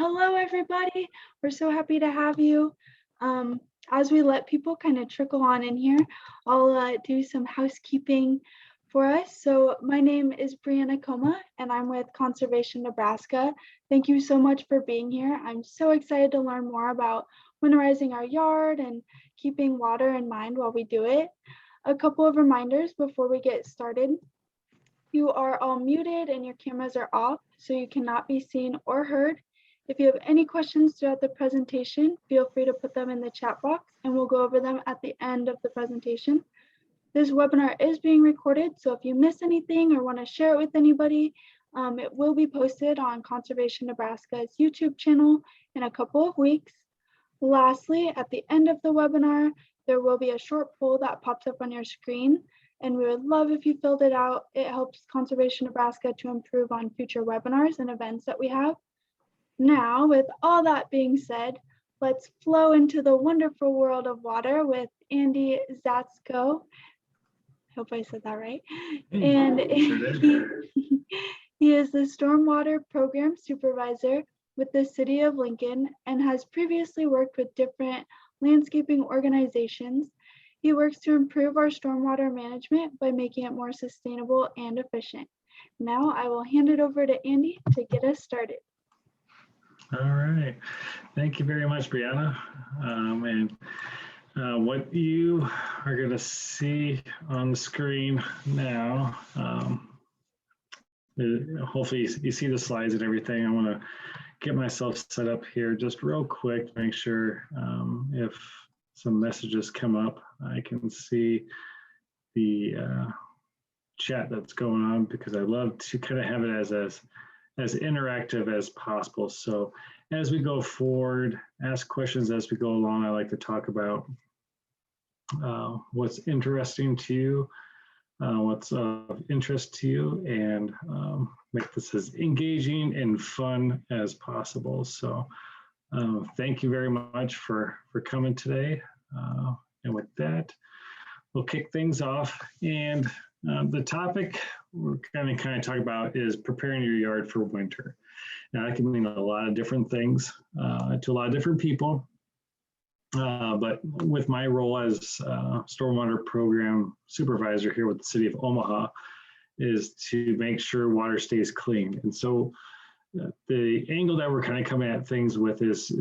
hello everybody. We're so happy to have you. As we let people kind of trickle on in here, I'll do some housekeeping for us. So my name is Brianna Coma and I'm with Conservation Nebraska. Thank you so much for being here. I'm so excited to learn more about winterizing our yard and keeping water in mind while we do it. A couple of reminders before we get started. You are all muted and your cameras are off, so you cannot be seen or heard. If you have any questions throughout the presentation, feel free to put them in the chat box and we'll go over them at the end of the presentation. This webinar is being recorded, so if you miss anything or want to share it with anybody, it will be posted on Conservation Nebraska's YouTube channel in a couple of weeks. Lastly, at the end of the webinar, there will be a short poll that pops up on your screen, and we would love if you filled it out. It helps Conservation Nebraska to improve on future webinars and events that we have. Now, with all that being said, let's flow into the wonderful world of water with Andy Szatko. Hope I said that right. And he is the Stormwater Program Supervisor with the City of Lincoln and has previously worked with different landscaping organizations. He works to improve our stormwater management by making it more sustainable and efficient. Now I will hand it over to Andy to get us started. All right. Thank you very much, Brianna. What you are going to see on the screen now, hopefully you see the slides and everything. I want to get myself set up here just real quick to make sure if some messages come up, I can see the chat that's going on, because I love to kind of have it as interactive as possible. So as we go forward, ask questions as we go along. I like to talk about what's interesting to you, what's of interest to you, and make this as engaging and fun as possible. So thank you very much for coming today. And with that, we'll kick things off. And the topic we're going to kind of talk about is preparing your yard for winter. Now, that can mean a lot of different things to a lot of different people. But with my role as Stormwater Program Supervisor here with the City of Omaha is to make sure water stays clean. And so the angle that we're kind of coming at things with is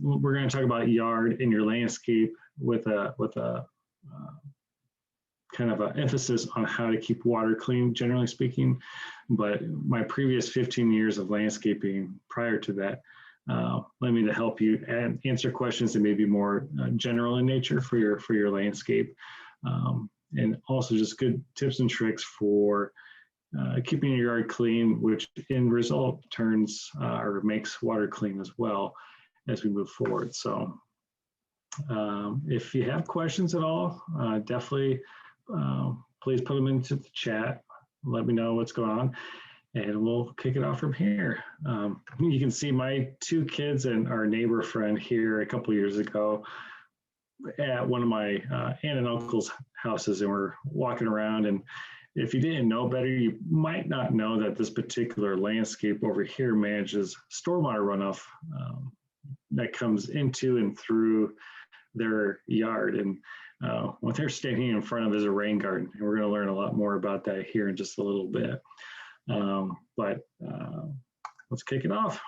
we're going to talk about yard and your landscape with a kind of an emphasis on how to keep water clean, generally speaking. But my previous 15 years of landscaping prior to that led me to help you and answer questions that may be more general in nature for your landscape, and also just good tips and tricks for keeping your yard clean, which in result turns or makes water clean as well as we move forward. So if you have questions at all, definitely please put them into the chat. Let me know what's going on, and we'll kick it off from here. You can see my two kids and our neighbor friend here a couple years ago at one of my aunt and uncle's houses, and we're walking around. And if you didn't know better, you might not know that this particular landscape over here manages stormwater runoff that comes into and through their yard. And what they're standing in front of is a rain garden. And we're going to learn a lot more about that here in just a little bit. But let's kick it off.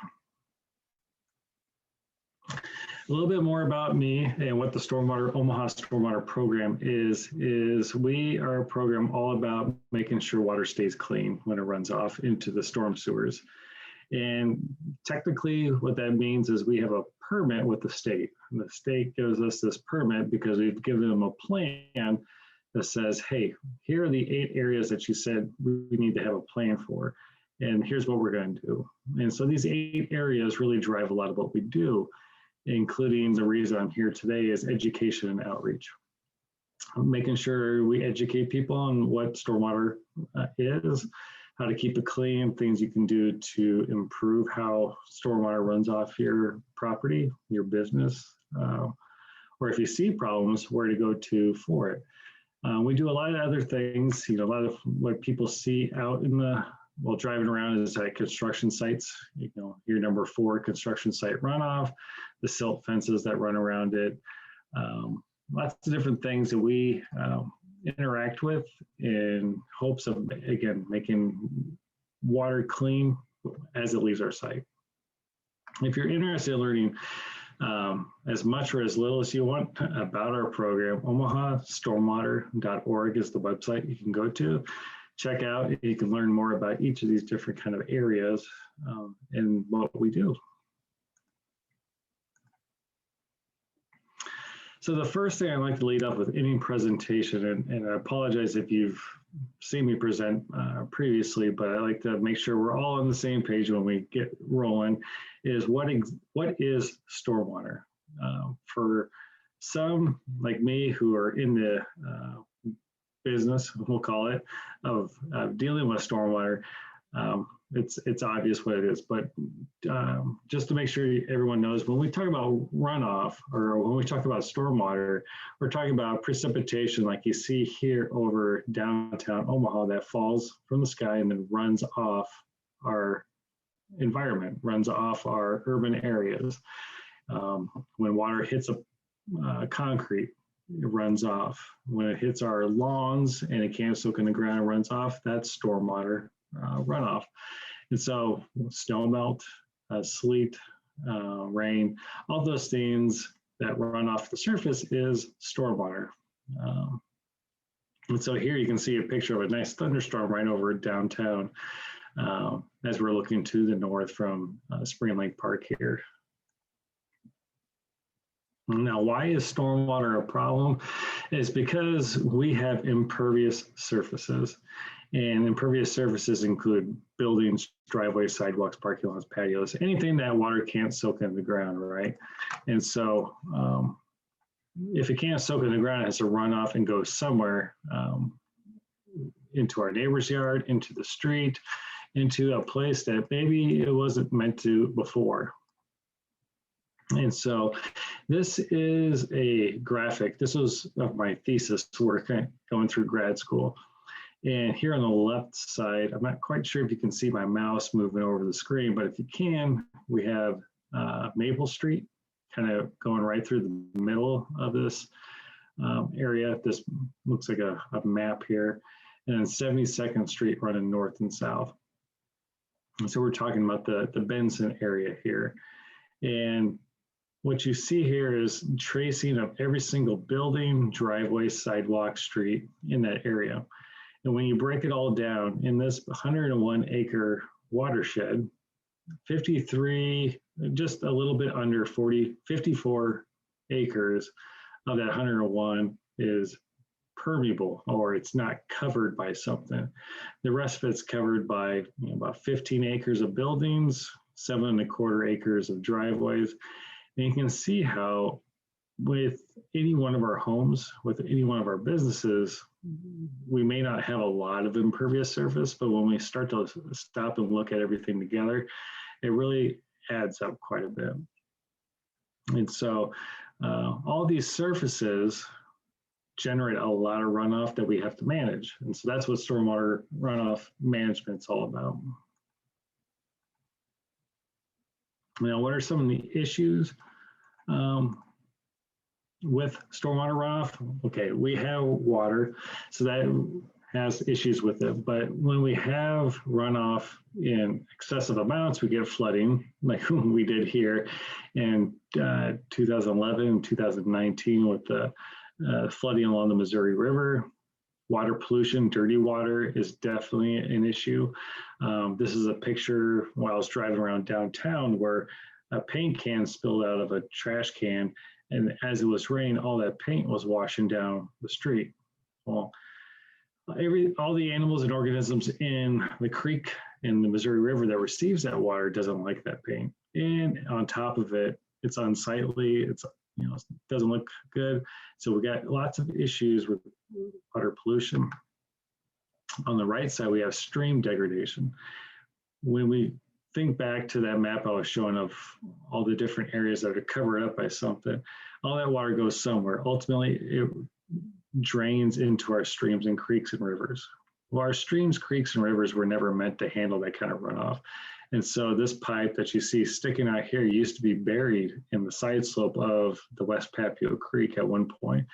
A little bit more about me and what the Omaha Stormwater Program is we are a program all about making sure water stays clean when it runs off into the storm sewers. And technically what that means is we have a permit with the state. And the state gives us this permit because we've given them a plan that says, hey, here are the 8 areas that you said we need to have a plan for, and here's what we're going to do. And so these 8 areas really drive a lot of what we do, including the reason I'm here today is education and outreach. Making sure we educate people on what stormwater is, how to keep it clean, things you can do to improve how stormwater runs off your property, your business, or if you see problems, where to go to for it. We do a lot of other things, a lot of what people see out in the while driving around is at construction sites. You know, your number 4 construction site runoff, the silt fences that run around it, lots of different things that we interact with in hopes of, again, making water clean as it leaves our site. If you're interested in learning as much or as little as you want about our program, omahastormwater.org is the website you can go to. Check out, you can learn more about each of these different kind of areas and what we do. So the first thing I like to lead up with any presentation, and I apologize if you've seen me present previously, but I like to make sure we're all on the same page when we get rolling, is what is stormwater? For some like me who are in the business, we'll call it, of dealing with stormwater, it's obvious what it is, but just to make sure everyone knows, when we talk about runoff or when we talk about stormwater, we're talking about precipitation like you see here over downtown Omaha that falls from the sky and then runs off our environment, runs off our urban areas. When water hits a concrete, it runs off. When it hits our lawns and it can't soak in the ground and runs off, that's stormwater runoff. And so snow melt, sleet, rain, all those things that run off the surface is stormwater. And so here you can see a picture of a nice thunderstorm right over downtown as we're looking to the north from Spring Lake Park here. Now, why is stormwater a problem? It's because we have impervious surfaces. And impervious surfaces include buildings, driveways, sidewalks, parking lots, patios, anything that water can't soak in the ground, right? And so if it can't soak in the ground, it has to run off and go somewhere into our neighbor's yard, into the street, into a place that maybe it wasn't meant to before. And so this is a graphic. This was my thesis work going through grad school. And here on the left side, I'm not quite sure if you can see my mouse moving over the screen, but if you can, we have Maple Street kind of going right through the middle of this area. This looks like a map here. And then 72nd Street running north and south. And so we're talking about the Benson area here. And what you see here is tracing of every single building, driveway, sidewalk, street in that area. And when you break it all down in this 101 acre watershed, 53, just a little bit under 54 acres of that 101 is permeable, or it's not covered by something. The rest of it's covered by about 15 acres of buildings, 7¼ acres of driveways. And you can see how with any one of our homes, with any one of our businesses, we may not have a lot of impervious surface, but when we start to stop and look at everything together, it really adds up quite a bit. And so all these surfaces generate a lot of runoff that we have to manage. And so that's what stormwater runoff management is all about. Now, what are some of the issues with stormwater runoff? Okay, we have water, so that has issues with it. But when we have runoff in excessive amounts, we get flooding, like we did here in 2011 and 2019 with the flooding along the Missouri River. Water pollution, dirty water is definitely an issue. This is a picture while I was driving around downtown where a paint can spilled out of a trash can, and as it was raining, all that paint was washing down the street. Well, all the animals and organisms in the creek in the Missouri River that receives that water doesn't like that paint. And on top of it, it's unsightly, it doesn't look good. So we got lots of issues with water pollution. On the right side, we have stream degradation. When we think back to that map I was showing of all the different areas that are covered up by something, all that water goes somewhere. Ultimately, it drains into our streams and creeks and rivers. Well, our streams, creeks, and rivers were never meant to handle that kind of runoff. And so this pipe that you see sticking out here used to be buried in the side slope of the West Papio Creek at one point.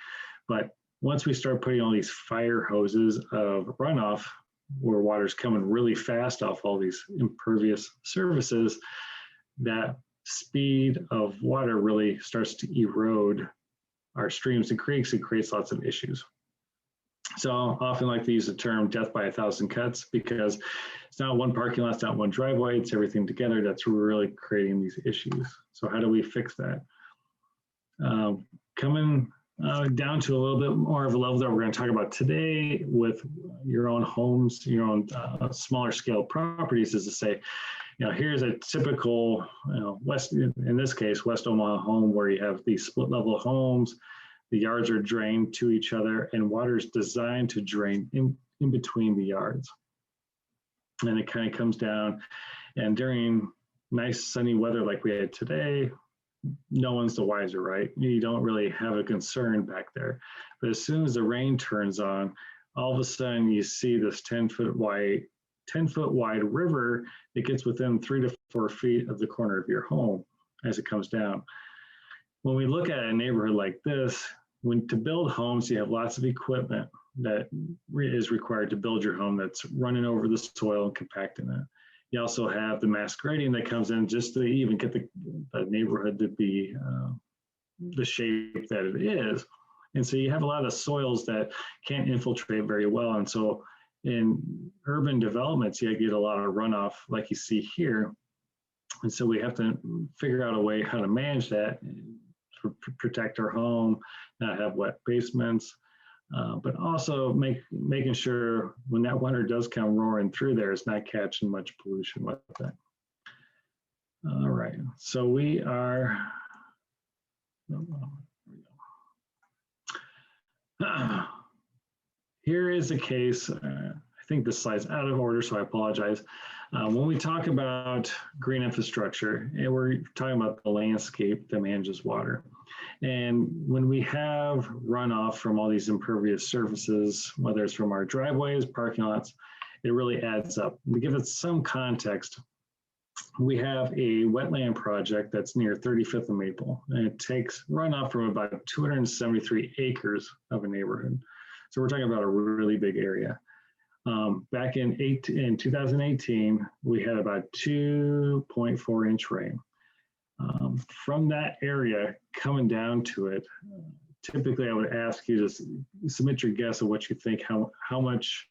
But once we start putting all these fire hoses of runoff, where water's coming really fast off all these impervious surfaces, that speed of water really starts to erode our streams and creeks and creates lots of issues. So I often like to use the term death by 1,000 cuts, because it's not one parking lot, it's not one driveway, it's everything together that's really creating these issues. So how do we fix that? Coming down to a little bit more of a level that we're going to talk about today with your own homes, your own smaller scale properties, is to say, here's a typical, in this case, West Omaha home where you have these split level homes. The yards are drained to each other, and water is designed to drain in between the yards. And it kind of comes down, and during nice sunny weather like we had today, no one's the wiser, right? You don't really have a concern back there. But as soon as the rain turns on, all of a sudden you see this 10-foot wide river that gets within 3 to 4 feet of the corner of your home as it comes down. When we look at a neighborhood like this, to build homes, you have lots of equipment that is required to build your home that's running over the soil and compacting it. You also have the mass grading that comes in just to even get the neighborhood to be the shape that it is. And so you have a lot of soils that can't infiltrate very well. And so in urban developments, you get a lot of runoff like you see here. And so we have to figure out a way how to manage that, to protect our home, not have wet basements, but also making sure when that water does come roaring through there, it's not catching much pollution with it. All right, so we are, here is a case, I think this slide's out of order, so I apologize. When we talk about green infrastructure, and we're talking about the landscape that manages water. And when we have runoff from all these impervious surfaces, whether it's from our driveways, parking lots, it really adds up. To give it some context, we have a wetland project that's near 35th and Maple, and it takes runoff from about 273 acres of a neighborhood. So we're talking about a really big area. Back in 2018, we had about 2.4-inch rain. From that area coming down to it, typically I would ask you to submit your guess of what you think, how much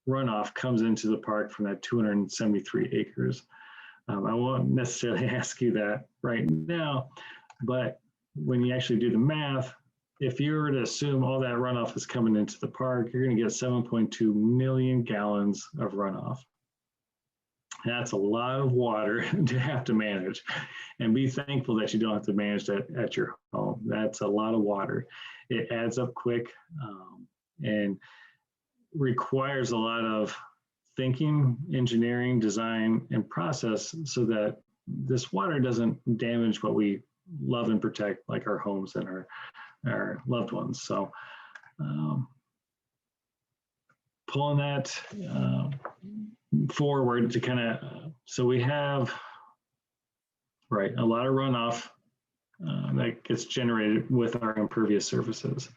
runoff comes into the park from that 273 acres. I won't necessarily ask you that right now, but when you actually do the math, if you were to assume all that runoff is coming into the park, you're going to get 7.2 million gallons of runoff. That's a lot of water to have to manage, and be thankful that you don't have to manage that at your home. That's a lot of water. It adds up quick and requires a lot of thinking, engineering, design, and process so that this water doesn't damage what we love and protect, like our homes and our loved ones. So pulling that forward to kind of, so we have, right, a lot of runoff that gets generated with our impervious surfaces.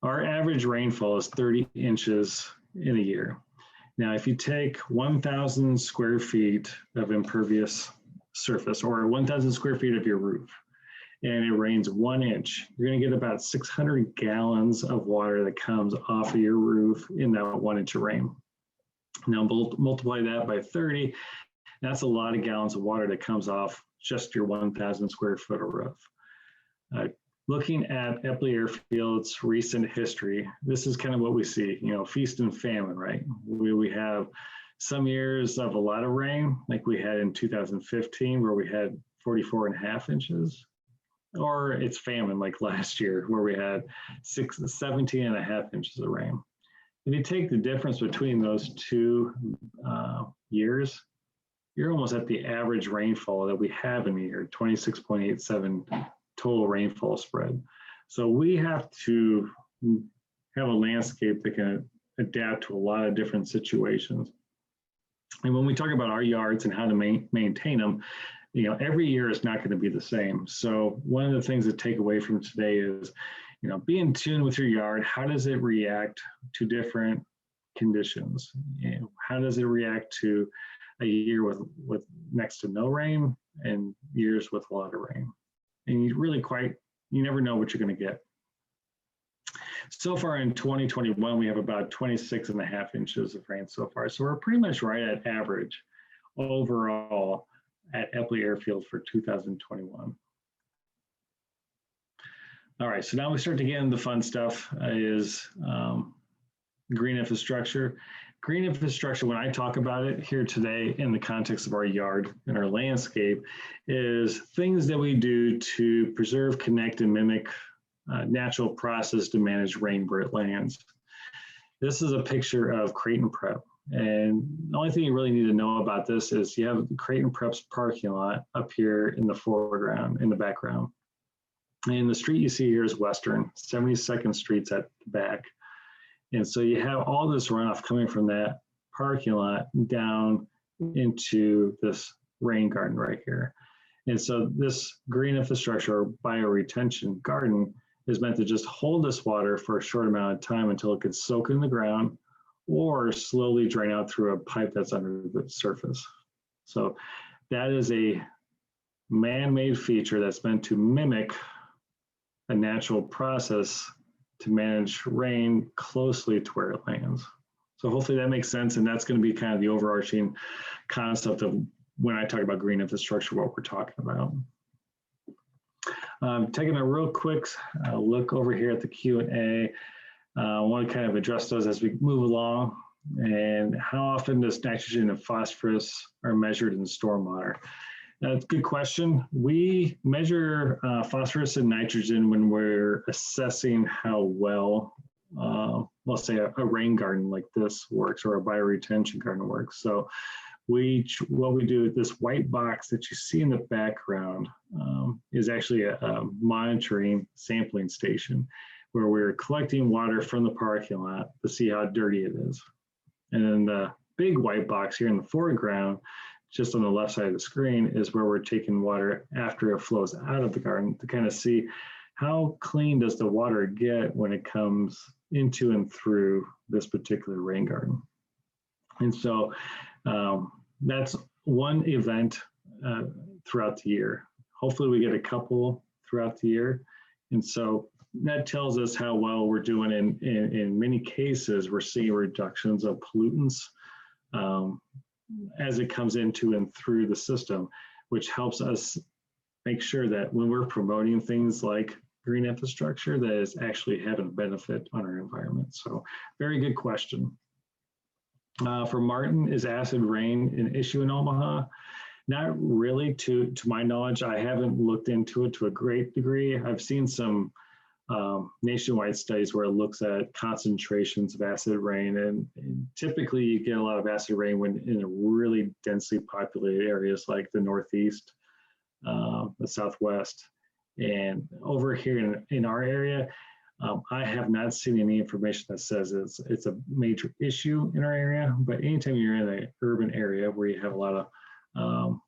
Our average rainfall is 30 inches in a year. Now, if you take 1,000 square feet of impervious surface, or 1,000 square feet of your roof, and it rains 1 inch, you're going to get about 600 gallons of water that comes off of your roof in that 1 inch of rain. Now multiply that by 30, that's a lot of gallons of water that comes off just your 1,000 square foot of roof. Looking at Epley Airfield's recent history, this is kind of what we see, feast and famine, right? We have some years of a lot of rain, like we had in 2015, where we had 44.5 inches. Or it's famine like last year, where we had 17.5 inches of rain. If you take the difference between those two years, you're almost at the average rainfall that we have in a year, 26.87 total rainfall spread. So we have to have a landscape that can adapt to a lot of different situations. And when we talk about our yards and how to maintain them, you know, every year is not going to be the same. So one of the things to take away from today is, you know, be in tune with your yard. How does it react to different conditions? You know, how does it react to a year with next to no rain and years with a lot of rain? And you never know what you're going to get. So far in 2021, we have about 26.5 inches of rain so far. So we're pretty much right at average overall at Epley Airfield for 2021. All right, so now we start to get into the fun stuff is green infrastructure. Green infrastructure, when I talk about it here today in the context of our yard and our landscape, is things that we do to preserve, connect, and mimic natural process to manage rain lands. This is a picture of Creighton Prep. And the only thing you really need to know about this is you have Creighton Prep's parking lot up here in the foreground, in the background. And the street you see here is Western, 72nd Street's at the back. And so you have all this runoff coming from that parking lot down into this rain garden right here. And so this green infrastructure or bioretention garden is meant to just hold this water for a short amount of time until it gets soaked in the ground or slowly drain out through a pipe that's under the surface. So that is a man-made feature that's meant to mimic a natural process to manage rain closely to where it lands. So hopefully that makes sense, and that's going to be kind of the overarching concept of when I talk about green infrastructure, what we're talking about. Taking a real quick look over here at the Q&A. I want to kind of address those as we move along. And how often does nitrogen and phosphorus are measured in stormwater? That's a good question. We measure phosphorus and nitrogen when we're assessing how well, let's say a rain garden like this works or a bioretention garden works. So what we do with this white box that you see in the background is actually a monitoring sampling station where we're collecting water from the parking lot to see how dirty it is. And then the big white box here in the foreground, just on the left side of the screen, is where we're taking water after it flows out of the garden to kind of see how clean does the water get when it comes into and through this particular rain garden. And so that's one event throughout the year. Hopefully we get a couple throughout the year. And so that tells us how well we're doing. In many cases, we're seeing reductions of pollutants as it comes into and through the system, which helps us make sure that when we're promoting things like green infrastructure, that is actually having a benefit on our environment. So very good question. For Martin, is acid rain an issue in Omaha? Not really, to my knowledge. I haven't looked into it to a great degree. I've seen some nationwide studies where it looks at concentrations of acid rain, and typically you get a lot of acid rain when in really densely populated areas like the Northeast, the Southwest, and over here in our area, I have not seen any information that says it's a major issue in our area. But anytime you're in an urban area where you have a lot of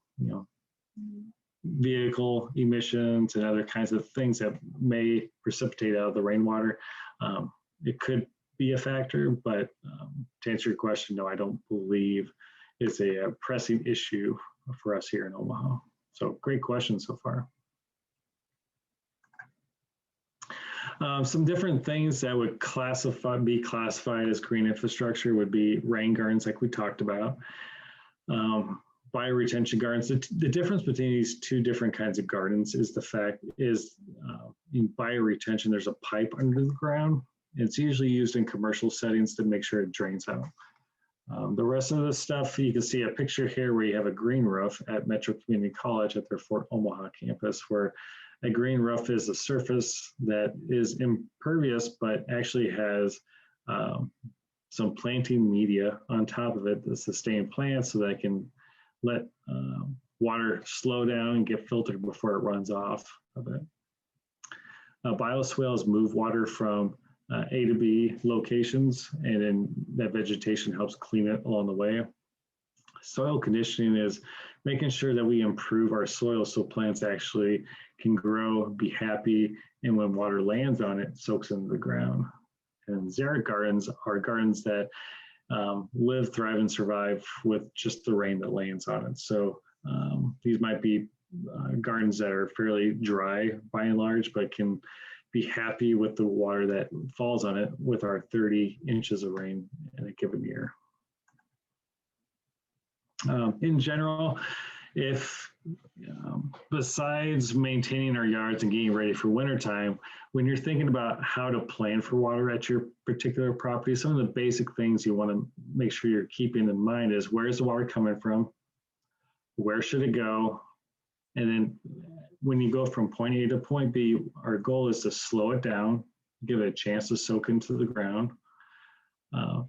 vehicle emissions and other kinds of things that may precipitate out of the rainwater, it could be a factor. But to answer your question, no, I don't believe it's a pressing issue for us here in Omaha. So great question so far. Some different things that would be classified as green infrastructure would be rain gardens, like we talked about. Bioretention gardens. The difference between these two different kinds of gardens is the fact is in bioretention, there's a pipe under the ground. It's usually used in commercial settings to make sure it drains out. The rest of the stuff, you can see a picture here where you have a green roof at Metro Community College at their Fort Omaha campus, where a green roof is a surface that is impervious, but actually has some planting media on top of it to sustain plants so that can let water slow down and get filtered before it runs off of it. Bioswales move water from A to B locations, and then that vegetation helps clean it along the way. Soil conditioning is making sure that we improve our soil so plants actually can grow, be happy, and when water lands on it, soaks into the ground. And xeric gardens are gardens that live, thrive, and survive with just the rain that lands on it. So these might be gardens that are fairly dry by and large, but can be happy with the water that falls on it with our 30 inches of rain in a given year. In general, if besides maintaining our yards and getting ready for wintertime, when you're thinking about how to plan for water at your particular property, some of the basic things you want to make sure you're keeping in mind is where's the water coming from? Where should it go? And then when you go from point A to point B, our goal is to slow it down, give it a chance to soak into the ground,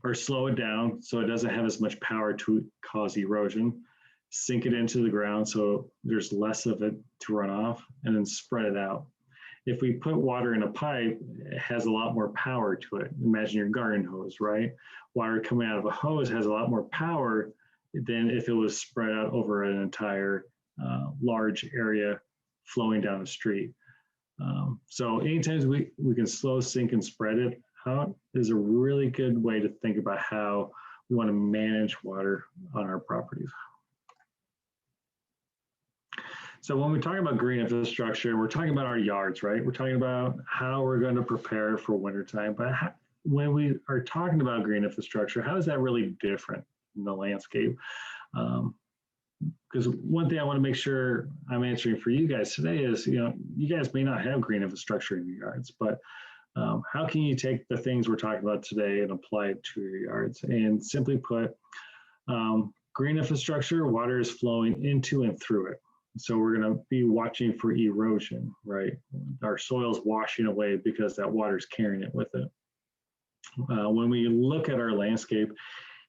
or slow it down so it doesn't have as much power to cause erosion, sink it into the ground so there's less of it to run off, and then spread it out. If we put water in a pipe, it has a lot more power to it. Imagine your garden hose, right? Water coming out of a hose has a lot more power than if it was spread out over an entire large area flowing down the street. So anytime we can slow, sink, and spread it out is a really good way to think about how we want to manage water on our properties. So when we talk about green infrastructure, we're talking about our yards, right? We're talking about how we're going to prepare for wintertime. But when we are talking about green infrastructure, how is that really different in the landscape? Because one thing I want to make sure I'm answering for you guys today is, you guys may not have green infrastructure in your yards, but how can you take the things we're talking about today and apply it to your yards? And simply put, green infrastructure, water is flowing into and through it. So we're going to be watching for erosion, right? Our soil's washing away because that water's carrying it with it. When we look at our landscape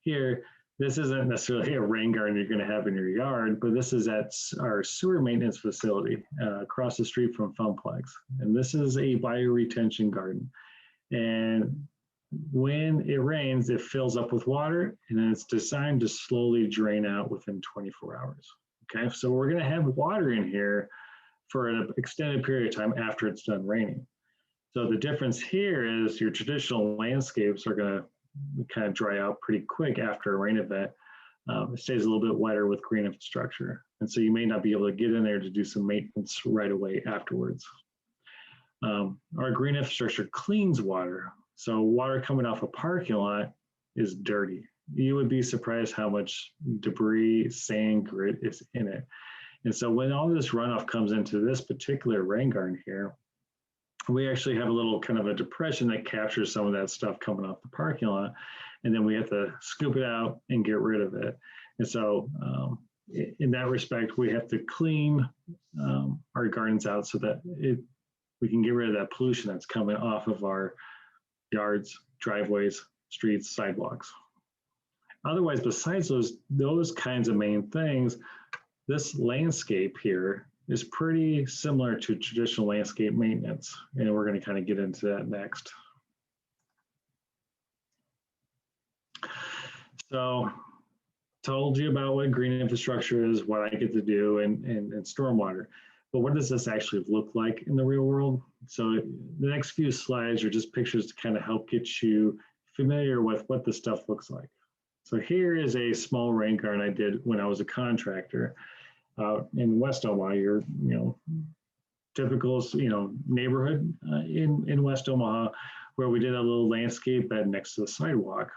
here, this isn't necessarily a rain garden you're going to have in your yard, but this is at our sewer maintenance facility across the street from Funplex. And this is a bioretention garden. And when it rains, it fills up with water, and then it's designed to slowly drain out within 24 hours. Okay, so we're going to have water in here for an extended period of time after it's done raining. So the difference here is your traditional landscapes are going to kind of dry out pretty quick after a rain event. It stays a little bit wetter with green infrastructure. And so you may not be able to get in there to do some maintenance right away afterwards. Our green infrastructure cleans water. So water coming off a parking lot is dirty. You would be surprised how much debris, sand, grit is in it. And so when all this runoff comes into this particular rain garden here, we actually have a little kind of a depression that captures some of that stuff coming off the parking lot. And then we have to scoop it out and get rid of it. And so in that respect, we have to clean our gardens out so that we can get rid of that pollution that's coming off of our yards, driveways, streets, sidewalks. Otherwise, besides those kinds of main things, this landscape here is pretty similar to traditional landscape maintenance. And we're going to kind of get into that next. So told you about what green infrastructure is, what I get to do, and stormwater. But what does this actually look like in the real world? So the next few slides are just pictures to kind of help get you familiar with what this stuff looks like. So here is a small rain garden I did when I was a contractor in West Omaha, your typical neighborhood in West Omaha, where we did a little landscape bed next to the sidewalk.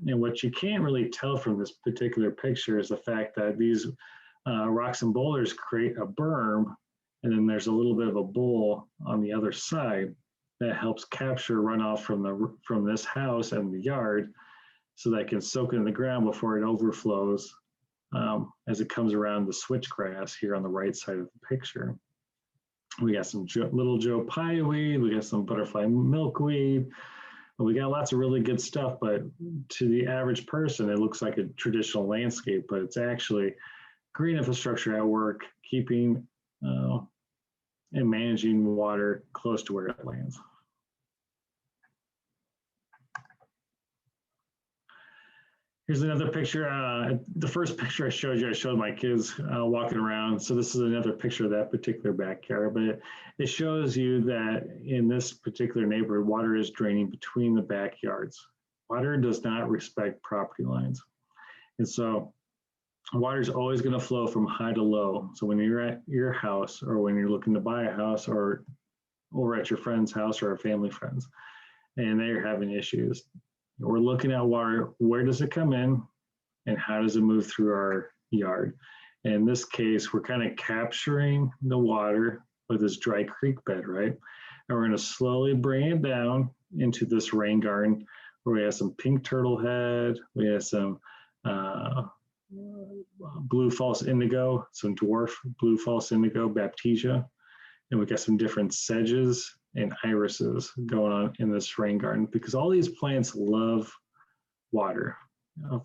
And what you can't really tell from this particular picture is the fact that these rocks and boulders create a berm, and then there's a little bit of a bowl on the other side that helps capture runoff from this house and the yard, so that it can soak in the ground before it overflows as it comes around the switchgrass here on the right side of the picture. We got some little Joe Pye weed, we got some butterfly milkweed, we got lots of really good stuff, but to the average person, it looks like a traditional landscape, but it's actually green infrastructure at work, keeping and managing water close to where it lands. Here's another picture. The first picture I showed my kids walking around. So this is another picture of that particular backyard, but it shows you that in this particular neighborhood, water is draining between the backyards. Water does not respect property lines. And so water is always going to flow from high to low. So when you're at your house or when you're looking to buy a house or at your friend's house or a family friend's, and they're having issues, we're looking at water, where does it come in and how does it move through our yard? In this case, we're kind of capturing the water with this dry creek bed, right? And we're going to slowly bring it down into this rain garden where we have some pink turtle head, we have some blue false indigo, some dwarf blue false indigo, baptisia, and we got some different sedges and irises going on in this rain garden because all these plants love water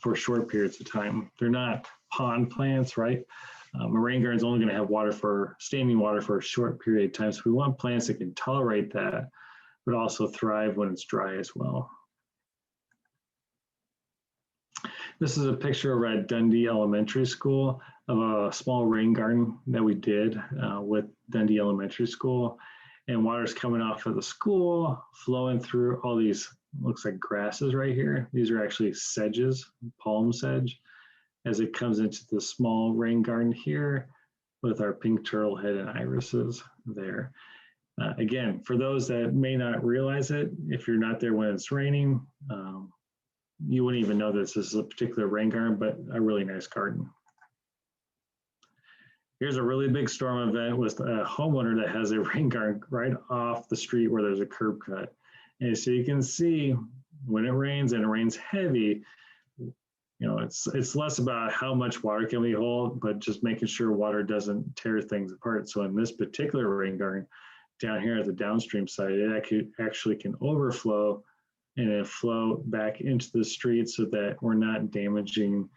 for short periods of time. They're not pond plants, right? A rain garden is only going to have standing water for a short period of time. So we want plants that can tolerate that, but also thrive when it's dry as well. This is a picture of at Dundee Elementary School of a small rain garden that we did with Dundee Elementary School. And water's coming off of the school, flowing through all these, looks like grasses right here. These are actually sedges, palm sedge, as it comes into the small rain garden here with our pink turtle head and irises there. Again, for those that may not realize it, if you're not there when it's raining, you wouldn't even know this is a particular rain garden, but a really nice garden. Here's a really big storm event with a homeowner that has a rain garden right off the street where there's a curb cut. And so you can see when it rains and it rains heavy, it's less about how much water can we hold, but just making sure water doesn't tear things apart. So in this particular rain garden down here at the downstream side, it actually can overflow and it flow back into the street so that we're not damaging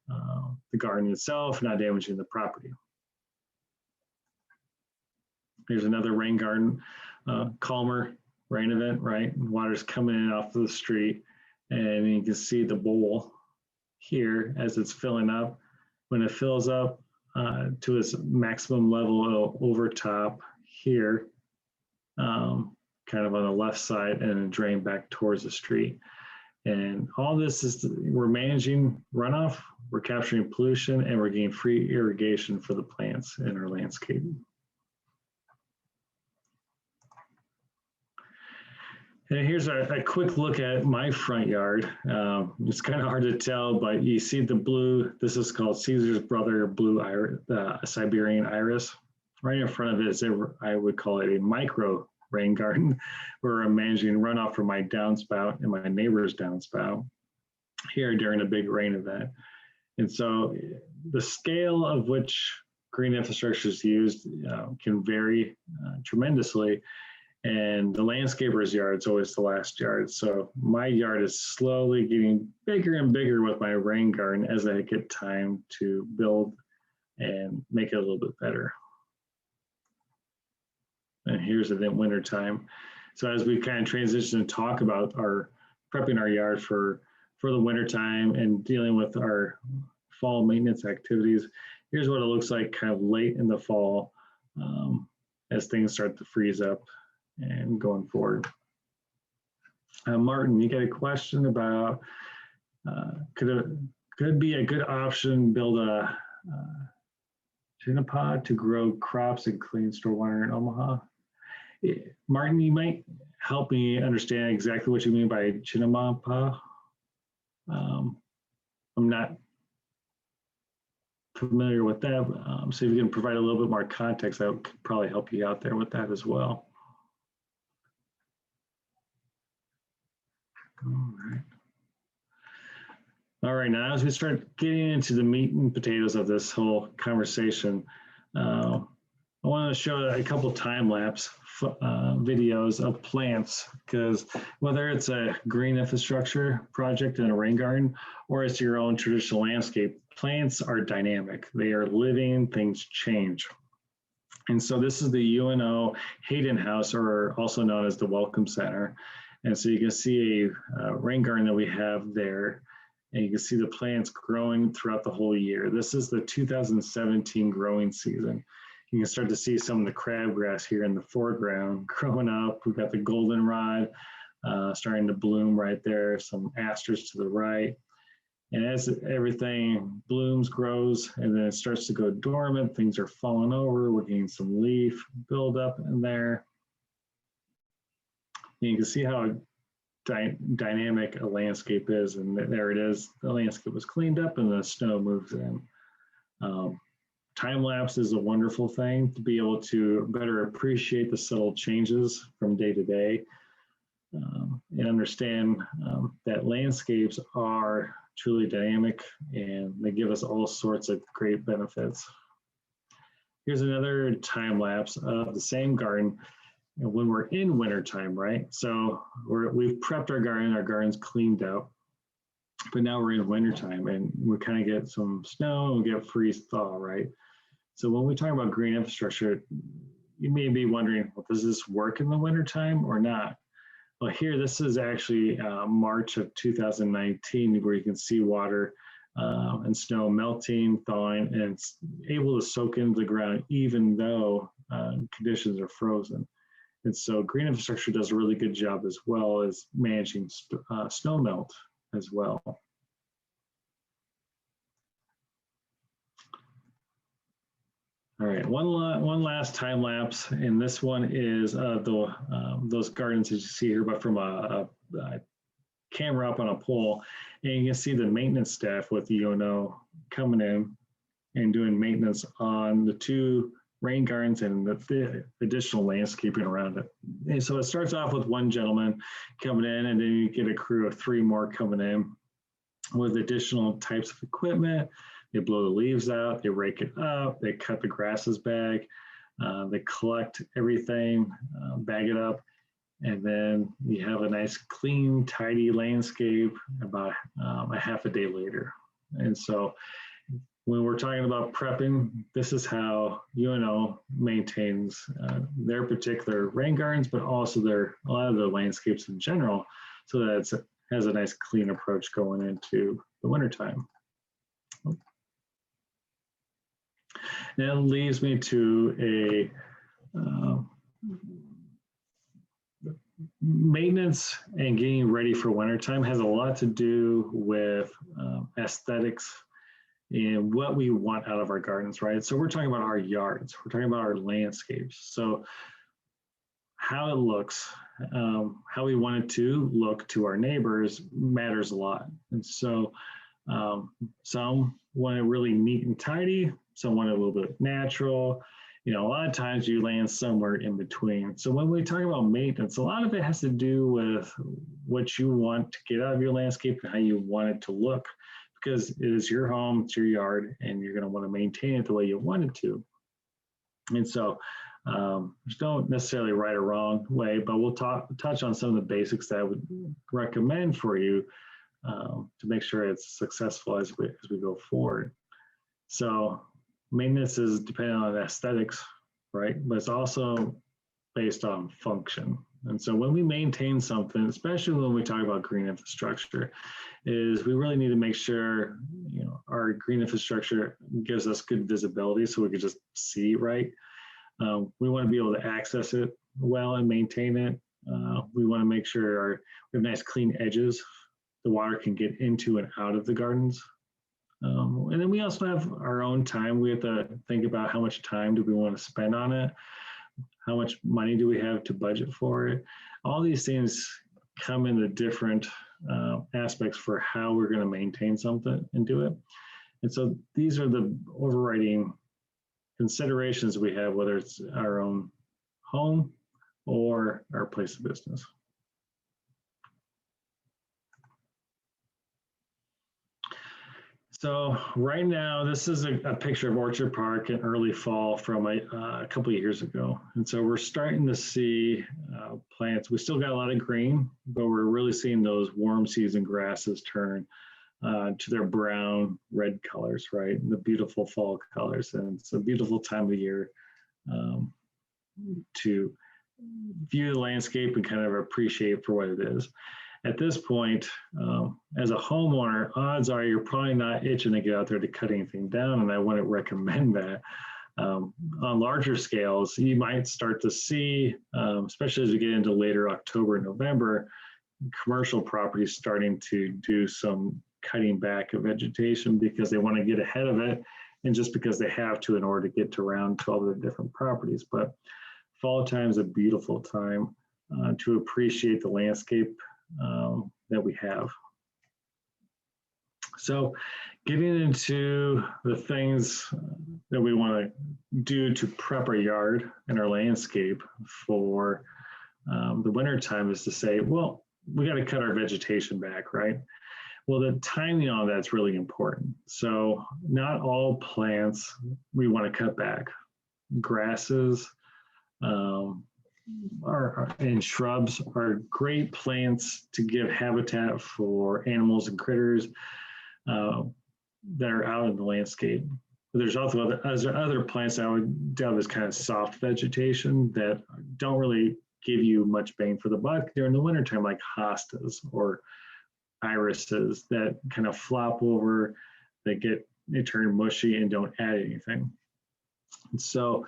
the garden itself, not damaging the property. Here's another rain garden, calmer rain event, right? Water's coming in off of the street and you can see the bowl here as it's filling up. When it fills up to its maximum level, it'll overtop here, kind of on the left side and drain back towards the street. And all this is, we're managing runoff, we're capturing pollution, and we're getting free irrigation for the plants in our landscape. And here's a quick look at my front yard. It's kind of hard to tell, but you see the blue, this is called Caesar's brother blue iris, Siberian iris. Right in front of it is, I would call it a micro rain garden, where I'm managing runoff from my downspout and my neighbor's downspout here during a big rain event. And so the scale of which green infrastructure is used can vary tremendously. And the landscaper's yard is always the last yard. So my yard is slowly getting bigger and bigger with my rain garden as I get time to build and make it a little bit better. And here's it in winter time. So as we kind of transition and talk about prepping our yard for the winter time and dealing with our fall maintenance activities, here's what it looks like kind of late in the fall as things start to freeze up and going forward. Martin, you got a question about could it be a good option build a chinampa to grow crops and clean stormwater in Omaha? Martin, you might help me understand exactly what you mean by chinampa. I'm not familiar with that, so if you can provide a little bit more context, that would probably help you out there with that as well. All right, now as we start getting into the meat and potatoes of this whole conversation, I want to show a couple time-lapse videos of plants, because whether it's a green infrastructure project in a rain garden or it's your own traditional landscape, plants are dynamic. They are living, things change. And so this is the UNO Hayden House, or also known as the Welcome Center. And so you can see a rain garden that we have there. And you can see the plants growing throughout the whole year. This is the 2017 growing season. You can start to see some of the crabgrass here in the foreground growing up. We've got the goldenrod starting to bloom right there, some asters to the right. And as everything blooms, grows, and then it starts to go dormant, things are falling over, we're getting some leaf buildup in there. And you can see how dynamic a landscape is, and there it is. The landscape was cleaned up and the snow moves in. Time lapse is a wonderful thing to be able to better appreciate the subtle changes from day to day, and understand that landscapes are truly dynamic and they give us all sorts of great benefits. Here's another time lapse of the same garden when we're in wintertime, right? So we've prepped our garden's cleaned out, but now we're in wintertime and we kind of get some snow and we get freeze thaw, right? So when we talk about green infrastructure, you may be wondering, well, does this work in the wintertime or not? Well, here, this is actually March of 2019, where you can see water and snow melting, thawing, and it's able to soak into the ground even though conditions are frozen. And so green infrastructure does a really good job as well as managing snow melt as well. All right, one last time lapse, and this one is those gardens that you see here, but from a camera up on a pole, and you can see the maintenance staff with UNO coming in and doing maintenance on the 2 rain gardens and the additional landscaping around it. And so it starts off with one gentleman coming in, and then you get a crew of 3 more coming in with additional types of equipment. They blow the leaves out, they rake it up, they cut the grasses back, they collect everything, bag it up, and then you have a nice, clean, tidy landscape about a half a day later. And so when we're talking about prepping, this is how UNO maintains their particular rain gardens, but also a lot of their landscapes in general, so that it has a nice, clean approach going into the wintertime. That leads me to maintenance and getting ready for wintertime has a lot to do with aesthetics and what we want out of our gardens, right? So we're talking about our yards, we're talking about our landscapes. So how it looks, how we want it to look to our neighbors matters a lot. And so some want it really neat and tidy, some want it a little bit natural. You know, a lot of times you land somewhere in between. So when we talk about maintenance, a lot of it has to do with what you want to get out of your landscape and how you want it to look, because it is your home, it's your yard, and you're going to want to maintain it the way you want it to. And so there's no necessarily right or wrong way, but we'll touch on some of the basics that I would recommend for you to make sure it's successful as we go forward. So maintenance is dependent on aesthetics, right? But it's also based on function. And so when we maintain something, especially when we talk about green infrastructure, is we really need to make sure, you know, our green infrastructure gives us good visibility so we can just see right. We want to be able to access it well and maintain it. We want to make sure we have nice clean edges. The water can get into and out of the gardens. And then we also have our own time. We have to think about how much time do we want to spend on it? How much money do we have to budget for it? All these things come into different aspects for how we're going to maintain something and do it. And so these are the overriding considerations we have, whether it's our own home or our place of business. So right now, this is a picture of Orchard Park in early fall from a couple of years ago. And so we're starting to see plants. We still got a lot of green, but we're really seeing those warm season grasses turn to their brown, red colors, right? And the beautiful fall colors. And it's a beautiful time of year to view the landscape and kind of appreciate for what it is. at this point, as a homeowner, odds are you're probably not itching to get out there to cut anything down, and I wouldn't recommend that. On larger scales, you might start to see, especially as we get into later October and November, commercial properties starting to do some cutting back of vegetation because they want to get ahead of it, and just because they have to in order to get to around 12 of the different properties. But fall time is a beautiful time to appreciate the landscape that we have. So getting into the things that we want to do to prep our yard and our landscape for the winter time is to say, well, we got to cut our vegetation back, right? Well, the timing on that's really important. So not all plants we want to cut back. Grasses and shrubs are great plants to give habitat for animals and critters that are out in the landscape. But there's also other plants that I would dub as kind of soft vegetation that don't really give you much bang for the buck during the wintertime, like hostas or irises that kind of flop over, they turn mushy and don't add anything. And so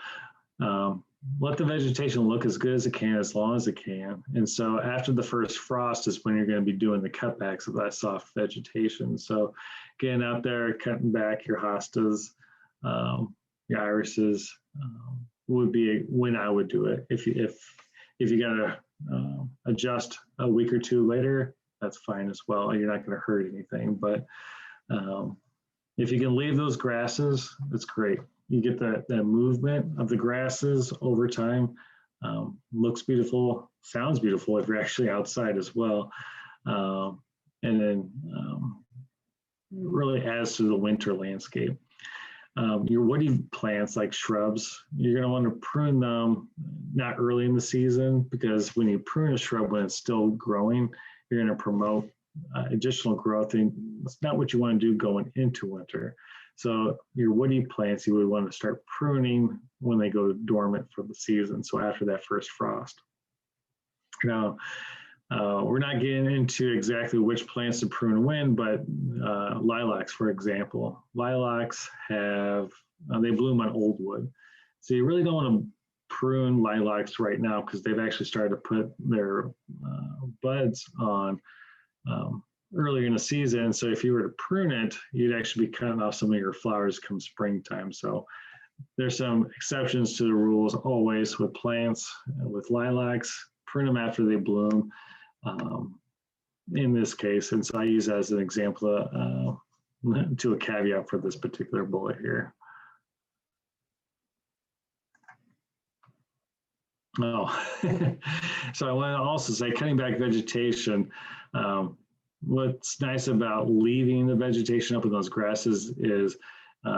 let the vegetation look as good as it can, as long as it can. And so after the first frost is when you're going to be doing the cutbacks of that soft vegetation. So getting out there, cutting back your hostas, your irises would be when I would do it. If you got to adjust a week or two later, that's fine as well. You're not going to hurt anything. But if you can leave those grasses, that's great. You get that movement of the grasses over time. Looks beautiful, sounds beautiful if you're actually outside as well. And then really adds to the winter landscape. Your woody plants like shrubs, you're going to want to prune them not early in the season, because when you prune a shrub when it's still growing, you're going to promote additional growth, and that's not what you want to do going into winter. So your woody plants, you would want to start pruning when they go dormant for the season, so after that first frost. Now, we're not getting into exactly which plants to prune when, but lilacs, for example. Lilacs have, they bloom on old wood. So you really don't want to prune lilacs right now because they've actually started to put their buds on earlier in the season. So if you were to prune it, you'd actually be cutting off some of your flowers come springtime. So there's some exceptions to the rules always with plants. With lilacs, prune them after they bloom in this case. And so I use that as an example to a caveat for this particular bullet here. Oh, so I want to also say cutting back vegetation. What's nice about leaving the vegetation up in those grasses is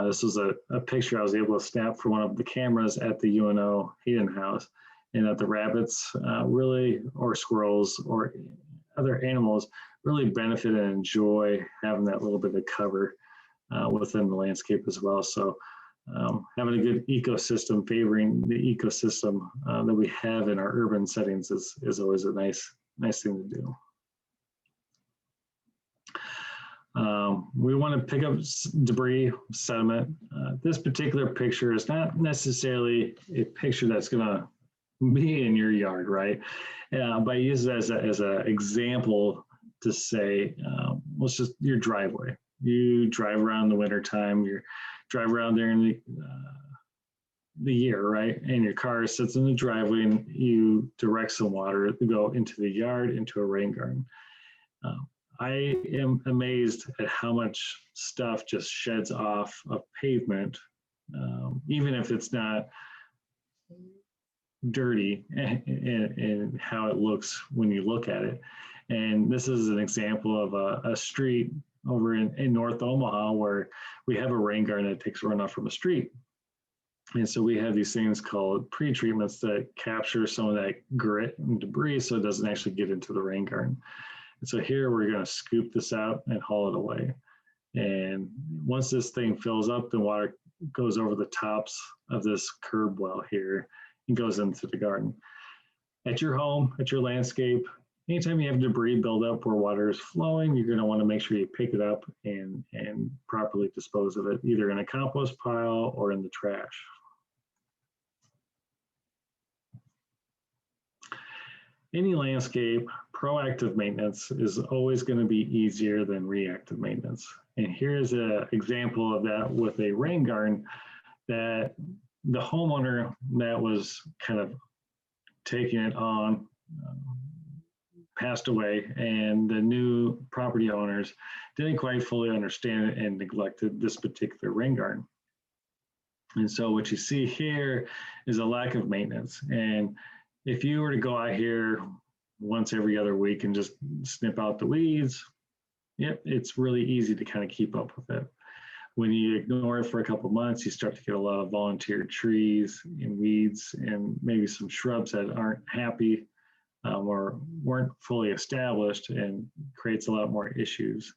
this was a picture I was able to snap for one of the cameras at the UNO Hayden House, and that the rabbits really, or squirrels or other animals really benefit and enjoy having that little bit of cover within the landscape as well. So having a good ecosystem, favoring the ecosystem that we have in our urban settings is always a nice thing to do. We want to pick up debris, sediment. This particular picture is not necessarily a picture that's going to be in your yard, right? But I use it as an example to say, well, it's just your driveway. You drive around in the wintertime, you drive around there in the year, right? And your car sits in the driveway and you direct some water to go into the yard, into a rain garden. I am amazed at how much stuff just sheds off of pavement, even if it's not dirty, and how it looks when you look at it. And this is an example of a street over in North Omaha where we have a rain garden that takes runoff from a street. And so we have these things called pre-treatments that capture some of that grit and debris so it doesn't actually get into the rain garden. And so here we're going to scoop this out and haul it away. And once this thing fills up, the water goes over the tops of this curb well here and goes into the garden. At your home, at your landscape, anytime you have debris build up where water is flowing, you're going to want to make sure you pick it up and properly dispose of it, either in a compost pile or in the trash. Any landscape, proactive maintenance is always going to be easier than reactive maintenance. And here's an example of that with a rain garden that the homeowner that was kind of taking it on passed away, and the new property owners didn't quite fully understand it and neglected this particular rain garden. And so what you see here is a lack of maintenance. And if you were to go out here once every other week and just snip out the weeds, yep, it's really easy to kind of keep up with it. When you ignore it for a couple of months, you start to get a lot of volunteer trees and weeds and maybe some shrubs that aren't happy or weren't fully established, and creates a lot more issues.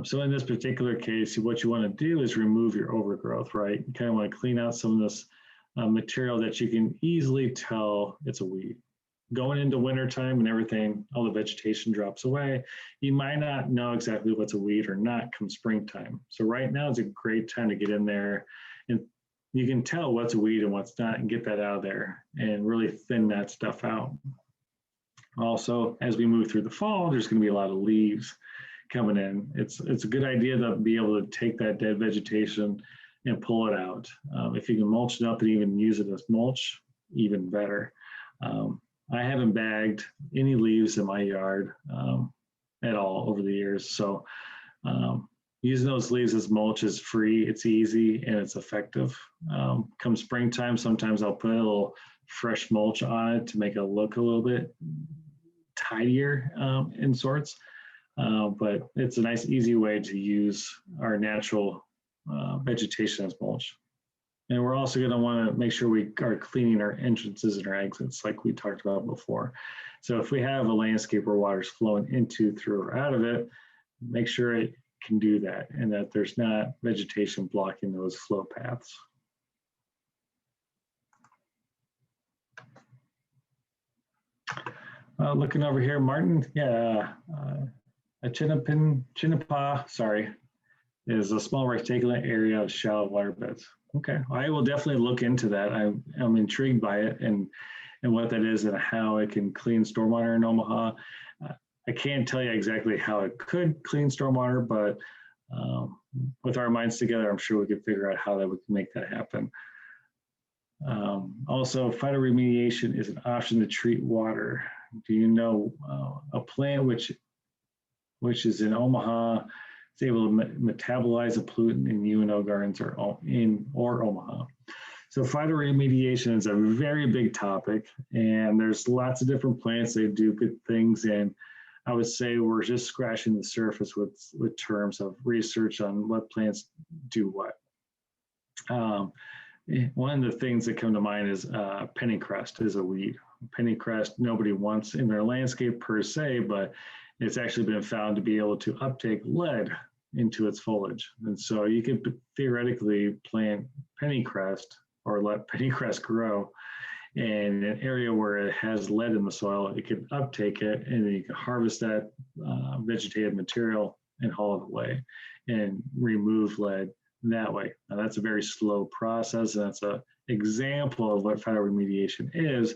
So in this particular case, what you want to do is remove your overgrowth, right? You kind of want to clean out some of this material that you can easily tell it's a weed. Going into wintertime and everything, all the vegetation drops away. You might not know exactly what's a weed or not come springtime. So right now is a great time to get in there, and you can tell what's a weed and what's not, and get that out of there and really thin that stuff out. Also, as we move through the fall, there's going to be a lot of leaves coming in. It's a good idea to be able to take that dead vegetation and pull it out. If you can mulch it up and even use it as mulch, even better. I haven't bagged any leaves in my yard at all over the years. So using those leaves as mulch is free, it's easy, and it's effective. Come springtime, sometimes I'll put a little fresh mulch on it to make it look a little bit tidier in sorts. But it's a nice, easy way to use our natural vegetation as mulch. And we're also going to want to make sure we are cleaning our entrances and our exits like we talked about before. So if we have a landscape where water's flowing into, through, or out of it, make sure it can do that and that there's not vegetation blocking those flow paths. Looking over here, Martin, yeah, a chinapa, sorry, is a small rectangular area of shallow water beds. Okay, I will definitely look into that. I'm intrigued by it and what that is and how it can clean stormwater in Omaha. I can't tell you exactly how it could clean stormwater, but with our minds together, I'm sure we could figure out how that we can make that happen. Also, phytoremediation is an option to treat water. Do you know a plant which is in Omaha, is able to metabolize a pollutant in UNO gardens or Omaha? So phytoremediation is a very big topic, and there's lots of different plants that do good things. And I would say we're just scratching the surface with terms of research on what plants do what. One of the things that come to mind is pennycrest is a weed. Pennycrest nobody wants in their landscape per se, but it's actually been found to be able to uptake lead into its foliage. And so you could theoretically plant pennycrest or let pennycrest grow in an area where it has lead in the soil. It could uptake it, and then you can harvest that vegetative material and haul it away and remove lead that way. Now that's a very slow process, and that's an example of what phytoremediation is.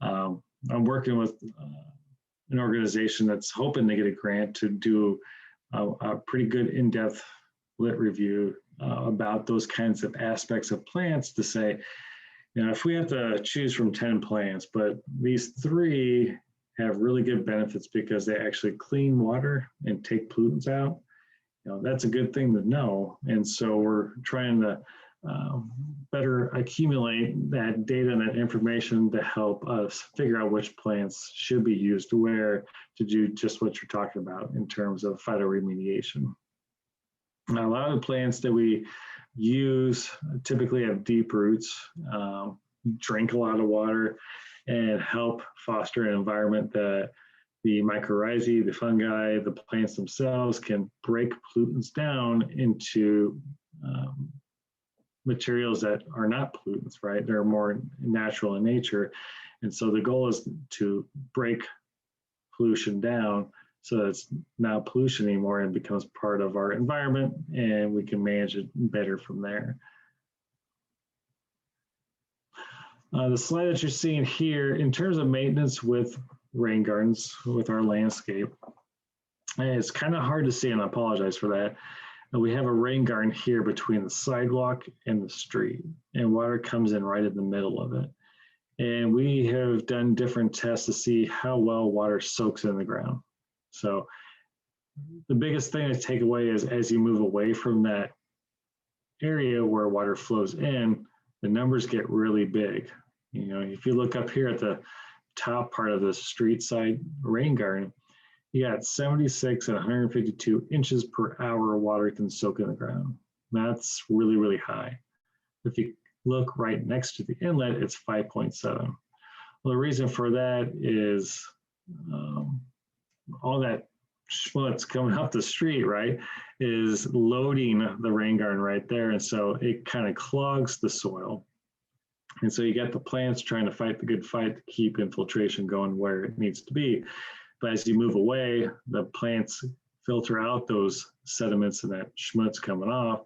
I'm working with an organization that's hoping to get a grant to do a pretty good in-depth lit review about those kinds of aspects of plants to say, you know, if we have to choose from 10 plants, but these 3 have really good benefits because they actually clean water and take pollutants out, you know, that's a good thing to know. And so we're trying to better accumulate that data and that information to help us figure out which plants should be used where to do just what you're talking about in terms of phytoremediation. Now, a lot of the plants that we use typically have deep roots, drink a lot of water, and help foster an environment that the mycorrhizae, the fungi, the plants themselves can break pollutants down into materials that are not pollutants, right? They're more natural in nature. And so the goal is to break pollution down so that it's not pollution anymore and becomes part of our environment, and we can manage it better from there. The slide that you're seeing here, in terms of maintenance with rain gardens, with our landscape, it's kind of hard to see, and I apologize for that. We have a rain garden here between the sidewalk and the street, and water comes in right in the middle of it. And we have done different tests to see how well water soaks in the ground. So the biggest thing to take away is as you move away from that area where water flows in, the numbers get really big. You know, if you look up here at the top part of the street side rain garden, you got 76 and 152 inches per hour of water can soak in the ground. That's really, really high. If you look right next to the inlet, it's 5.7. Well, the reason for that is all that schmutz coming up the street, right, is loading the rain garden right there. And so it kind of clogs the soil. And so you got the plants trying to fight the good fight to keep infiltration going where it needs to be. But as you move away, the plants filter out those sediments and that schmutz coming off,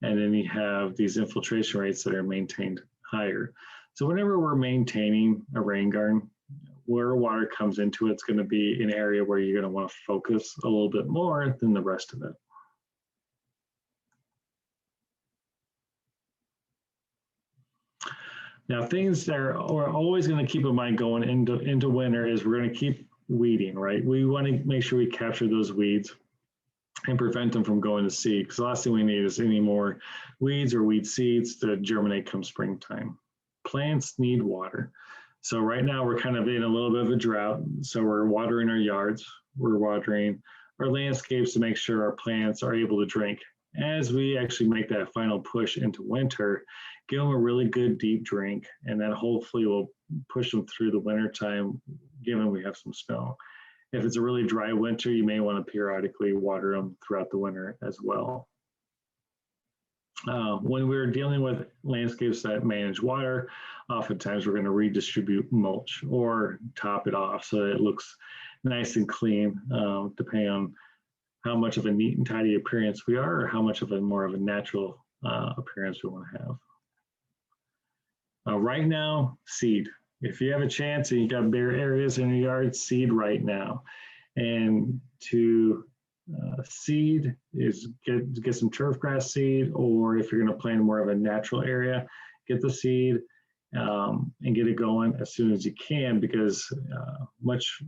and then you have these infiltration rates that are maintained higher. So whenever we're maintaining a rain garden, where water comes into it's going to be an area where you're going to want to focus a little bit more than the rest of it. Now, things that we're always going to keep in mind going into winter is we're going to keep weeding, right? We want to make sure we capture those weeds and prevent them from going to seed, because the last thing we need is any more weeds or weed seeds to germinate come springtime. Plants need water. So right now we're kind of in a little bit of a drought. So we're watering our yards, we're watering our landscapes to make sure our plants are able to drink. As we actually make that final push into winter, give them a really good deep drink, and then hopefully will push them through the winter time, given we have some snow. If it's a really dry winter, you may want to periodically water them throughout the winter as well. When we're dealing with landscapes that manage water, oftentimes we're going to redistribute mulch or top it off so that it looks nice and clean, depending on how much of a neat and tidy appearance we are, or how much of a more of a natural appearance we want to have. Right now, seed. If you have a chance and you got bare areas in your yard, seed right now. And to seed is get some turf grass seed, or if you're going to plant more of a natural area, get the seed and get it going as soon as you can, because much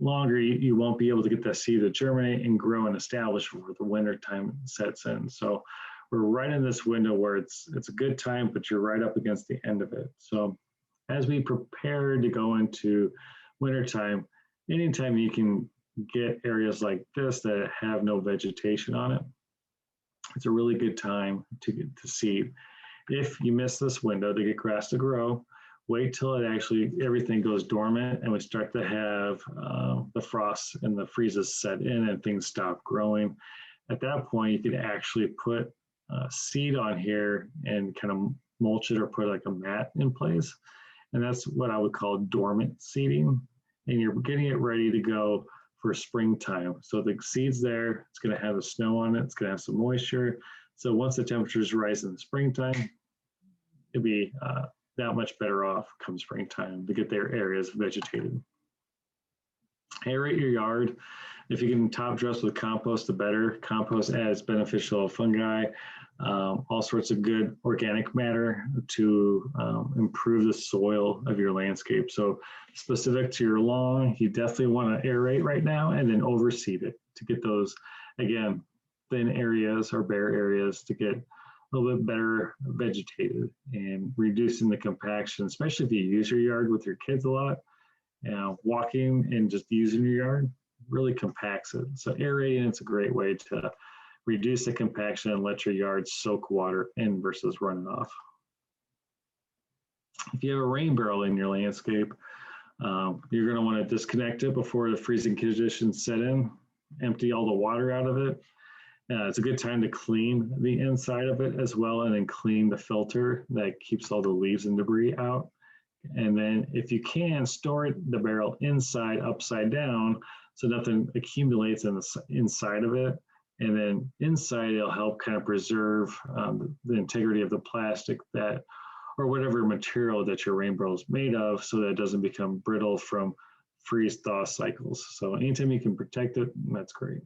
longer you won't be able to get that seed to germinate and grow and establish before the winter time sets in. So we're right in this window where it's a good time, but you're right up against the end of it. So as we prepare to go into wintertime, anytime you can get areas like this that have no vegetation on it, it's a really good time to seed. If you miss this window to get grass to grow, wait till it actually, everything goes dormant and we start to have the frosts and the freezes set in and things stop growing. At that point, you can actually put seed on here and kind of mulch it or put like a mat in place. And that's what I would call dormant seeding. And you're getting it ready to go for springtime. So the seed's there, it's going to have the snow on it, it's going to have some moisture. So once the temperatures rise in the springtime, it'll be that much better off come springtime to get their areas vegetated. Aerate your yard. If you can top dress with compost, the better. Compost adds beneficial fungi, all sorts of good organic matter to improve the soil of your landscape. So specific to your lawn, you definitely want to aerate right now and then overseed it to get those, again, thin areas or bare areas to get a little bit better vegetated and reducing the compaction, especially if you use your yard with your kids a lot. Walking and just using your yard really compacts it. So aerating, it's a great way to reduce the compaction and let your yard soak water in versus running off. If you have a rain barrel in your landscape, you're going to want to disconnect it before the freezing conditions set in, empty all the water out of it. It's a good time to clean the inside of it as well, and then clean the filter that keeps all the leaves and debris out, And then if you can, store the barrel inside, upside down, so nothing accumulates in the inside of it. And then inside, it'll help kind of preserve the integrity of the plastic that, or whatever material that your rain barrel is made of, so that it doesn't become brittle from freeze thaw cycles. So anytime you can protect it, that's great.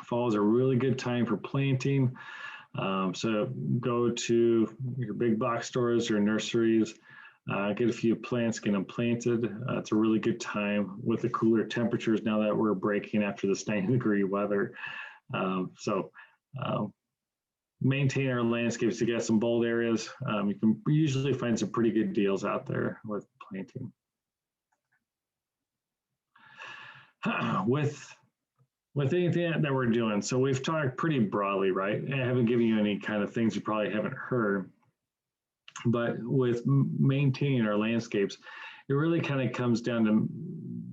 Fall is a really good time for planting. So go to your big box stores or nurseries, get a few plants, get them planted. It's a really good time with the cooler temperatures now that we're breaking after this 90-degree weather. Maintain our landscapes to get some bold areas. You can usually find some pretty good deals out there with planting. With anything that we're doing, so we've talked pretty broadly, right? I haven't given you any kind of things you probably haven't heard, but with maintaining our landscapes, it really kind of comes down to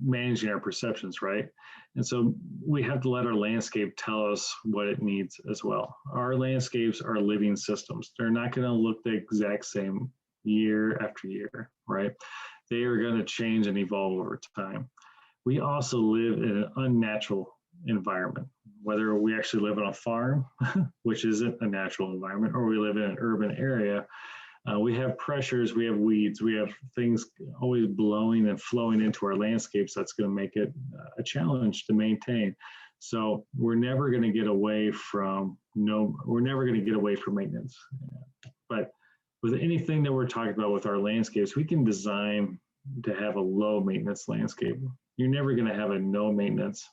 managing our perceptions, right? And so we have to let our landscape tell us what it needs as well. Our landscapes are living systems. They're not going to look the exact same year after year, right? They are going to change and evolve over time. We also live in an unnatural environment, whether we actually live on a farm, which isn't a natural environment, or we live in an urban area. We have pressures, we have weeds, we have things always blowing and flowing into our landscapes. That's going to make it a challenge to maintain. So we're never going to get away from maintenance. But with anything that we're talking about with our landscapes, we can design to have a low maintenance landscape. You're never going to have a no maintenance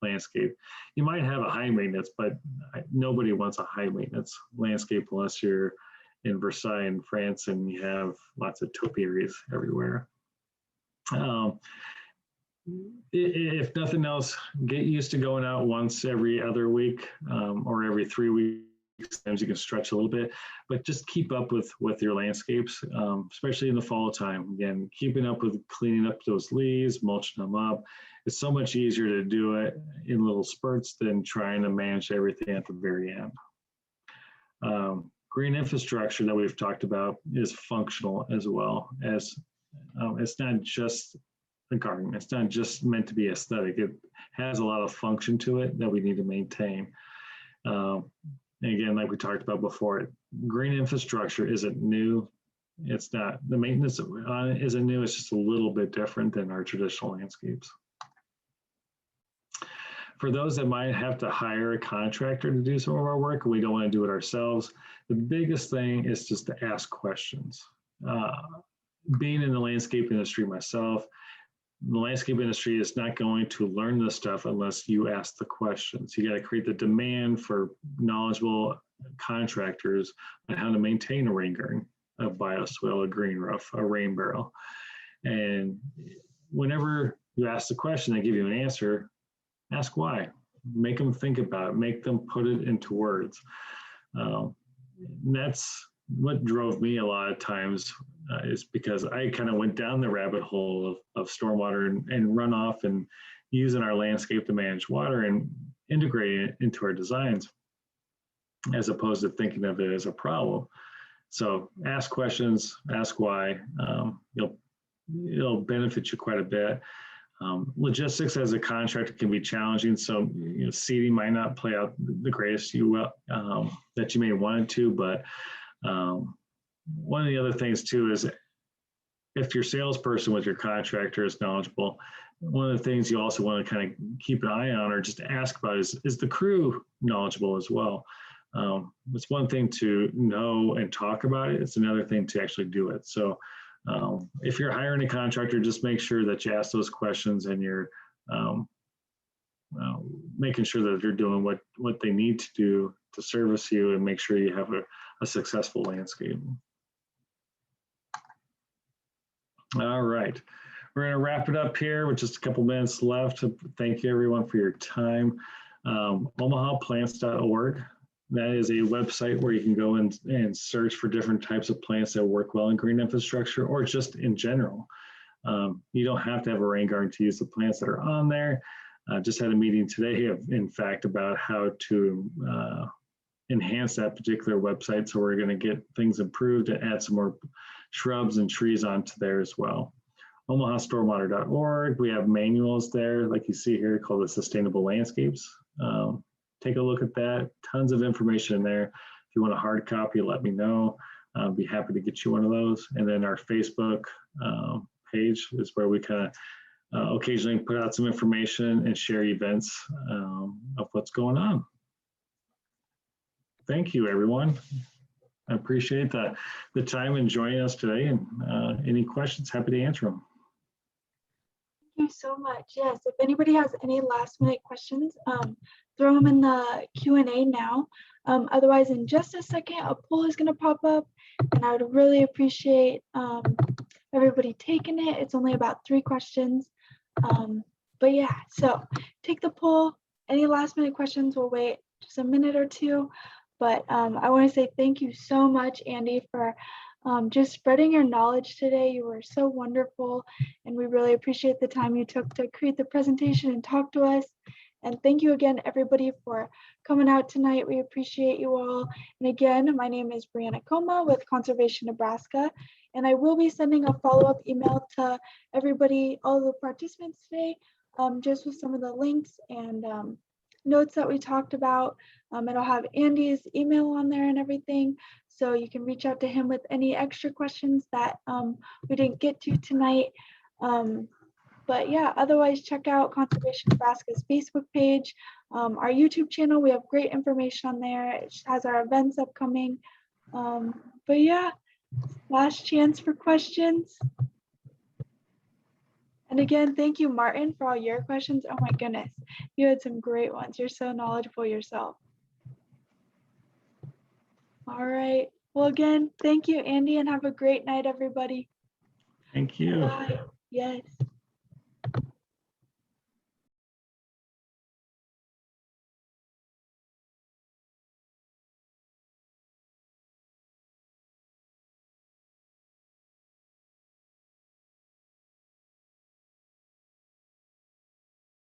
landscape. You might have a high maintenance, but nobody wants a high maintenance landscape unless you're in Versailles in France and you have lots of topiaries everywhere. If nothing else, get used to going out once every other week or every 3 weeks. Sometimes you can stretch a little bit, but just keep up with your landscapes, especially in the fall time. Again, keeping up with cleaning up those leaves, mulching them up. It's so much easier to do it in little spurts than trying to manage everything at the very end. Green infrastructure that we've talked about is functional as well as it's not just a garden. It's not just meant to be aesthetic. It has a lot of function to it that we need to maintain. And again, like we talked about before, green infrastructure isn't new. It's not, the maintenance on it isn't new. It's just a little bit different than our traditional landscapes. For those that might have to hire a contractor to do some of our work, and we don't want to do it ourselves, the biggest thing is just to ask questions. Being in the landscape industry myself, the landscape industry is not going to learn this stuff unless you ask the questions. You got to create the demand for knowledgeable contractors on how to maintain a rain garden, a bioswale, a green roof, a rain barrel. And whenever you ask the question, they give you an answer, ask why. Make them think about it, make them put it into words. That's what drove me a lot of times is because I kind of went down the rabbit hole of stormwater and runoff and using our landscape to manage water and integrating it into our designs as opposed to thinking of it as a problem. So ask questions, ask why. It'll benefit you quite a bit. Logistics as a contractor can be challenging, so seeding might not play out the greatest that you may want it to, but one of the other things too is if your salesperson with your contractor is knowledgeable, one of the things you also want to kind of keep an eye on or just ask about is the crew knowledgeable as well? It's one thing to know and talk about it, it's another thing to actually do it. So if you're hiring a contractor, just make sure that you ask those questions and you're making sure that they're doing what they need to do to service you and make sure you have a successful landscape. All right, we're going to wrap it up here with just a couple minutes left. Thank you everyone for your time. OmahaPlants.org. That is a website where you can go and search for different types of plants that work well in green infrastructure or just in general. You don't have to have a rain garden to use the plants that are on there. Just had a meeting today, in fact, about how to enhance that particular website. So we're going to get things improved and add some more shrubs and trees onto there as well. OmahaStormwater.org. We have manuals there, like you see here, called the Sustainable Landscapes. Take a look at that. Tons of information in there. If you want a hard copy, let me know. I'll be happy to get you one of those. And then our Facebook page is where we kind of occasionally put out some information and share events of what's going on. Thank you, everyone. I appreciate the time and joining us today. And any questions, happy to answer them. Thank you so much. Yes, if anybody has any last minute questions, throw them in the Q&A now. Otherwise, in just a second, a poll is going to pop up, and I would really appreciate everybody taking it. It's only about 3 questions. But yeah, so take the poll. Any last minute questions, we'll wait just a minute or 2. But I want to say thank you so much, Andy, for just spreading your knowledge today. You were so wonderful, and we really appreciate the time you took to create the presentation and talk to us. And thank you again, everybody, for coming out tonight. We appreciate you all. And again, my name is Brianna Coma with Conservation Nebraska, and I will be sending a follow-up email to everybody, all the participants today, just with some of the links and notes that we talked about. It'll have Andy's email on there and everything, so you can reach out to him with any extra questions that we didn't get to tonight. But yeah, otherwise check out Conservation Nebraska's Facebook page, our YouTube channel. We have great information on there. It has our events upcoming. But yeah, last chance for questions. And again, thank you, Martin, for all your questions. Oh my goodness, you had some great ones. You're so knowledgeable yourself. All right. Well, again, thank you, Andy, and have a great night, everybody. Thank you. Bye. Yes.